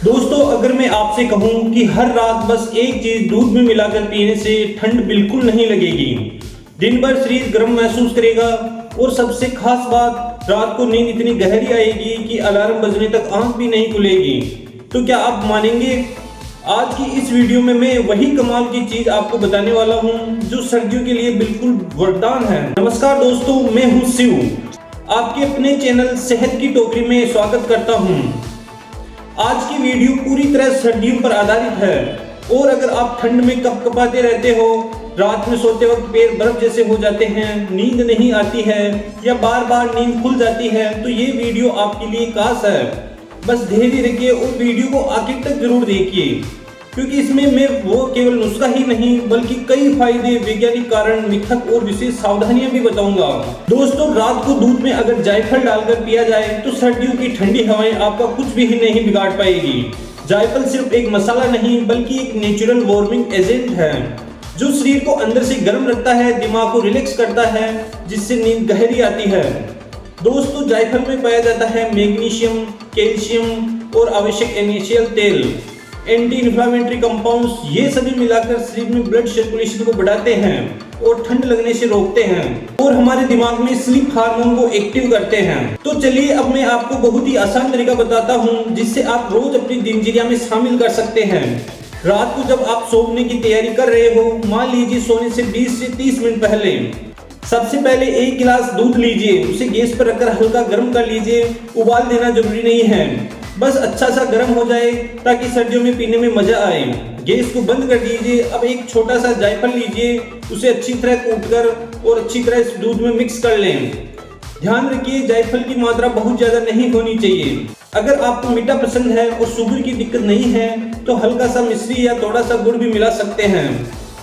दोस्तों, अगर मैं आपसे कहूं कि हर रात बस एक चीज दूध में मिलाकर पीने से ठंड बिल्कुल नहीं लगेगी, दिन भर शरीर गर्म महसूस करेगा और सबसे खास बात, रात को नींद इतनी गहरी आएगी कि अलार्म बजने तक आंख भी नहीं खुलेगी, तो क्या आप मानेंगे? आज की इस वीडियो में मैं वही कमाल की चीज आपको बताने वाला हूं जो सर्दियों के लिए बिल्कुल वरदान है। नमस्कार दोस्तों, मैं हूं शिव, आपके अपने चैनल सेहत की टोकरी में स्वागत करता हूं। आज की वीडियो पूरी तरह सर्दियों पर आधारित है और अगर आप ठंड में कपकपाते रहते हो, रात में सोते वक्त पैर बर्फ जैसे हो जाते हैं, नींद नहीं आती है या बार बार नींद खुल जाती है, तो ये वीडियो आपके लिए खास है। बस धैर्य रखिए और वीडियो को आखिर तक जरूर देखिए, क्योंकि इसमें मैं वो केवल नुस्खा ही नहीं बल्कि कई फायदे, वैज्ञानिक कारण, मिथक और विशेष सावधानियां भी बताऊंगा। दोस्तों, रात को दूध में अगर जायफल डालकर पिया जाए तो सर्दियों की ठंडी हवाएं आपका कुछ भी नहीं बिगाड़ पाएगी। जायफल सिर्फ एक मसाला नहीं बल्कि एक नेचुरल वार्मिंग एजेंट है जो शरीर को अंदर से गर्म रखता है, दिमाग को रिलैक्स करता है, जिससे नींद गहरी आती है। दोस्तों, जायफल में पाया जाता है मैग्नीशियम, कैल्शियम और आवश्यक एसेंशियल तेल, एंटी इन्फ्लेमेटरी कंपाउंड्स, ये सभी मिलाकर शरीर में ब्लड सर्कुलेशन को बढ़ाते हैं और ठंड लगने से रोकते हैं और हमारे दिमाग में स्लीप हार्मोन को एक्टिव करते हैं। तो चलिए अब मैं आपको बहुत ही आसान तरीका बताता हूं जिससे आप रोज अपनी दिनचर्या में शामिल कर सकते हैं। रात को जब आप सोने की तैयारी कर रहे हो, मान लीजिए सोने से 20 से 30 मिनट पहले, सबसे पहले एक गिलास दूध लीजिए, उसे गैस पर रखकर हल्का गर्म कर लीजिए। उबाल देना जरूरी नहीं है, बस अच्छा सा गर्म हो जाए ताकि सर्दियों में पीने में मजा आए। गैस को बंद कर दीजिए। अब एक छोटा सा जायफल लीजिए, उसे अच्छी तरह कूटकर और अच्छी तरह इस दूध में मिक्स कर लें। ध्यान रखिए, जायफल की मात्रा बहुत ज्यादा नहीं होनी चाहिए। अगर आपको मीठा पसंद है और शुगर की दिक्कत नहीं है तो हल्का सा मिश्री या थोड़ा सा गुड़ भी मिला सकते हैं।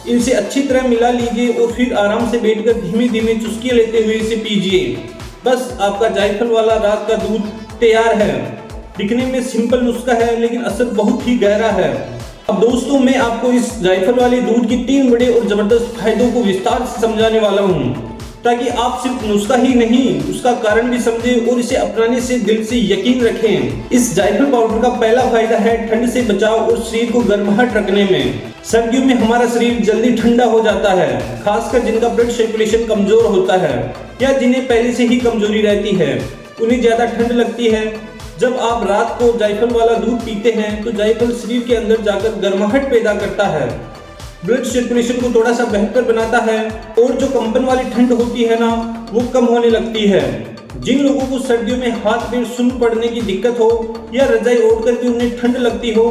इनसे अच्छी तरह मिला लीजिए और फिर आराम से बैठकर धीमे धीमे चुस्कियां लेते हुए इसे पीजिए। बस आपका जायफल वाला रात का दूध तैयार है। दिखने में सिंपल नुस्खा है लेकिन असर बहुत ही गहरा है। अब दोस्तों, मैं आपको इस जायफल वाले दूध के 3 बड़े और जबरदस्त फायदों को विस्तार से समझाने वाला हूँ, ताकि आप सिर्फ नुस्खा ही नहीं उसका कारण भी समझें और इसे अपनाने से दिल से यकीन रखें। इस जायफल पाउडर का पहला फायदा है ठंड से बचाव और शरीर को गर्माहट रखने में। सर्दियों में हमारा शरीर जल्दी ठंडा हो जाता है, खासकर जिनका ब्लड सर्कुलेशन कमजोर होता है या जिन्हें पहले से ही कमजोरी रहती है, उन्हें ज्यादा ठंड लगती है। जब आप रात को जायफल वाला दूध पीते हैं तो जायफल शरीर के अंदर जाकर गर्माहट पैदा करता है, ब्लड सर्कुलेशन को थोड़ा सा बेहतर बनाता है और जो कंपन वाली ठंड होती है ना, वो कम होने लगती है। जिन लोगों को सर्दियों में हाथ पैर सुन्न पड़ने की दिक्कत हो या रजाई ओढ़कर भी उन्हें ठंड लगती हो,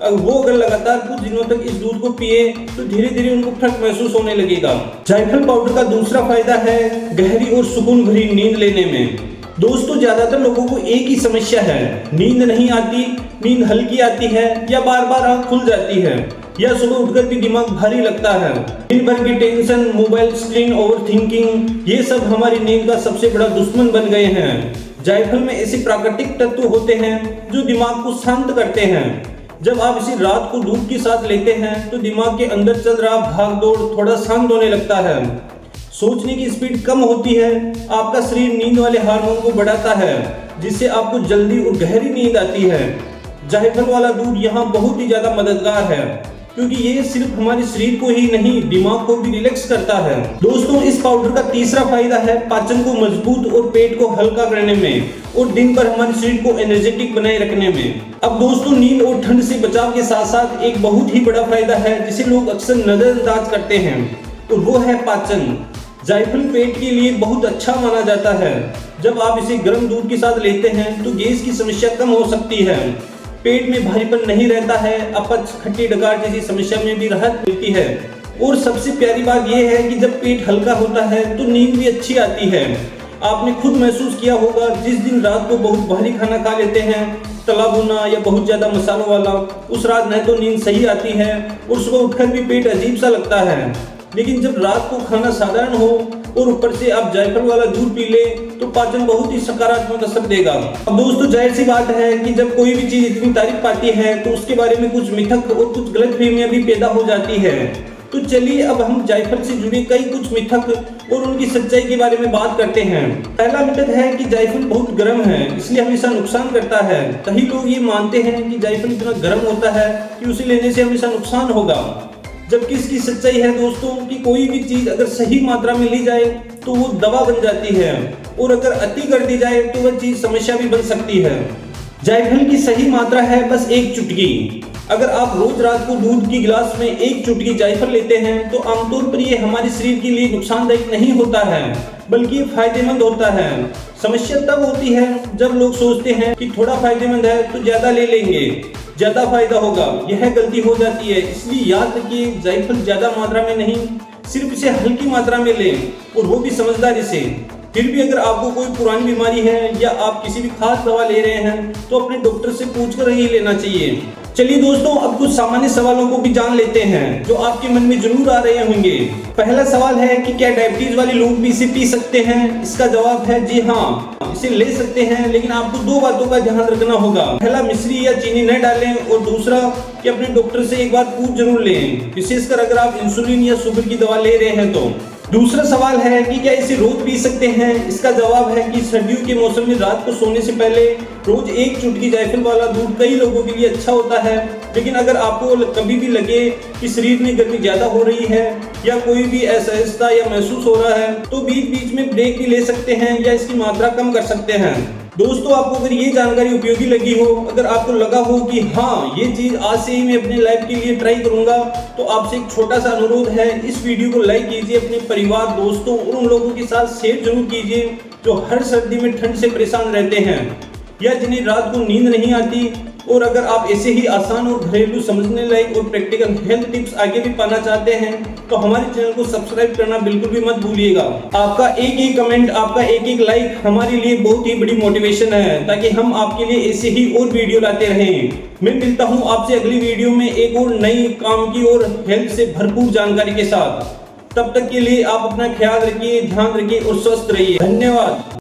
वो अगर लगातार कुछ दिनों तक इस दूध को पिए तो धीरे धीरे उनको फर्क महसूस होने लगेगा। जायफल पाउडर का दूसरा फायदा है गहरी और सुकून भरी नींद लेने में। दोस्तों, ज्यादातर लोगों को एक ही समस्या है, नींद नहीं आती, नींद हल्की आती है या बार बार आंख खुल जाती है या सुबह उठकर भी दिमाग भारी लगता है। दिन भर की tension, mobile screen, over thinking, ये सब हमारी नींद का सबसे बड़ा दुश्मन बन गए हैं। जायफल में ऐसे प्राकृतिक तत्व होते हैं जो दिमाग को शांत करते हैं। जब आप इसे रात को दूध के साथ लेते हैं तो दिमाग के अंदर चल रहा भाग दौड़ थोड़ा शांत होने लगता है, सोचने की स्पीड कम होती है, आपका शरीर नींद वाले हार्मोन को बढ़ाता है जिससे आपको जल्दी और गहरी नींद आती है। जायफल वाला दूध यहाँ बहुत ही ज्यादा मददगार है क्योंकि ये सिर्फ हमारे शरीर को ही नहीं, दिमाग को भी रिलैक्स करता है। दोस्तों, इस पाउडर का तीसरा फायदा है पाचन को मजबूत और पेट को हल्का करने में और दिन भर हमारे शरीर को एनर्जेटिक बनाए रखने में। अब दोस्तों, नींद और ठंड से बचाव के साथ साथ एक बहुत ही बड़ा फायदा है जिसे लोग अक्सर नजरअंदाज करते हैं और वो है पाचन। जायफल पेट के लिए बहुत अच्छा माना जाता है। जब आप इसे गर्म दूध के साथ लेते हैं तो गैस की समस्या कम हो सकती है, पेट में भारीपन नहीं रहता है, अपच, खट्टी डकार जैसी समस्या में भी राहत मिलती है और सबसे प्यारी बात यह है कि जब पेट हल्का होता है तो नींद भी अच्छी आती है। आपने खुद महसूस किया होगा, जिस दिन रात को बहुत भारी खाना खा लेते हैं, तला भुना या बहुत ज्यादा मसालों वाला, उस रात न तो नींद सही आती है और सुबह उठकर भी पेट अजीब सा लगता है। लेकिन जब रात को खाना साधारण हो और ऊपर से आप जायफल वाला दूध पी ले तो पाचन बहुत ही सकारात्मक असर देगा। अब दोस्तों, जाहिर सी बात है कि जब कोई भी चीज इतनी तारीफ पाती है तो उसके बारे में कुछ मिथक और कुछ गलतफहमियां भी पैदा हो जाती है। तो चलिए अब हम जायफल से जुड़े कई कुछ मिथक और उनकी सच्चाई के बारे में बात करते हैं। पहला मिथ है कि जायफल बहुत गर्म है, इसलिए हमेशा नुकसान करता है। कई लोग ये मानते हैं कि जायफल इतना गर्म होता है कि उसे लेने से हमेशा नुकसान होगा, जबकि इसकी सच्चाई है दोस्तों कि कोई भी चीज अगर सही मात्रा में ली जाए तो वो दवा बन जाती है, और अगर अति कर दी जाए तो वह चीज समस्या भी बन सकती है। जायफल की सही मात्रा है बस एक चुटकी। अगर आप रोज रात को दूध की गिलास में एक चुटकी जायफल लेते हैं तो आमतौर पर ये हमारे शरीर के लिए नुकसानदायक नहीं होता है, बल्कि फायदेमंद होता है। समस्या तब होती है जब लोग सोचते हैं कि थोड़ा फायदेमंद है तो ज्यादा ले लेंगे, ज्यादा फायदा होगा। यह गलती हो जाती है, इसलिए याद रखिए जायफल ज्यादा मात्रा में नहीं, सिर्फ इसे हल्की मात्रा में लें, और वो भी समझदारी से। फिर भी अगर आपको कोई पुरानी बीमारी है या आप किसी भी खास दवा ले रहे हैं तो अपने डॉक्टर से पूछकर ही लेना चाहिए। चलिए दोस्तों, अब कुछ सामान्य सवालों को भी जान लेते हैं जो आपके मन में जरूर आ रहे होंगे। पहला सवाल है कि क्या डायबिटीज वाले लोग भी इसे पी सकते हैं? इसका जवाब है जी हाँ, इसे ले सकते हैं, लेकिन आपको दो बातों का ध्यान रखना होगा। पहला, मिश्री या चीनी न डालें, और दूसरा कि अपने डॉक्टर से एक बार पूछ जरूर लें, विशेषकर अगर आप इंसुलिन या शुगर की दवा ले रहे हैं तो। दूसरा सवाल है कि क्या इसे रोज पी सकते हैं? इसका जवाब है कि सर्दियों के मौसम में रात को सोने से पहले रोज एक चुटकी जायफल वाला दूध कई लोगों के लिए अच्छा होता है। लेकिन अगर आपको कभी भी लगे कि शरीर में गर्मी ज्यादा हो रही है या कोई भी असहजता या महसूस हो रहा है तो बीच बीच में ब्रेक भी ले सकते हैं या इसकी मात्रा कम कर सकते हैं। दोस्तों, आपको अगर ये जानकारी उपयोगी लगी हो, अगर आपको लगा हो कि हाँ ये चीज आज से ही मैं अपने लाइफ के लिए ट्राई करूंगा, तो आपसे एक छोटा सा अनुरोध है, इस वीडियो को लाइक कीजिए, अपने परिवार, दोस्तों और उन लोगों के साथ शेयर जरूर कीजिए जो हर सर्दी में ठंड से परेशान रहते हैं या जिन्हें रात को नींद नहीं आती। और अगर आप ऐसे ही आसान और घरेलू समझने लायक और प्रैक्टिकल हेल्थ टिप्स आगे भी पाना चाहते हैं तो हमारे चैनल को सब्सक्राइब करना बिल्कुल भी मत भूलिएगा। आपका एक एक कमेंट, आपका एक एक लाइक हमारे लिए बहुत ही बड़ी मोटिवेशन है, ताकि हम आपके लिए ऐसे ही और वीडियो लाते रहें। मैं मिलता हूं आपसे अगली वीडियो में एक और नई काम की और हेल्थ से भरपूर जानकारी के साथ। तब तक के लिए आप अपना ख्याल रखिए, ध्यान रखिए और स्वस्थ रहिए। धन्यवाद।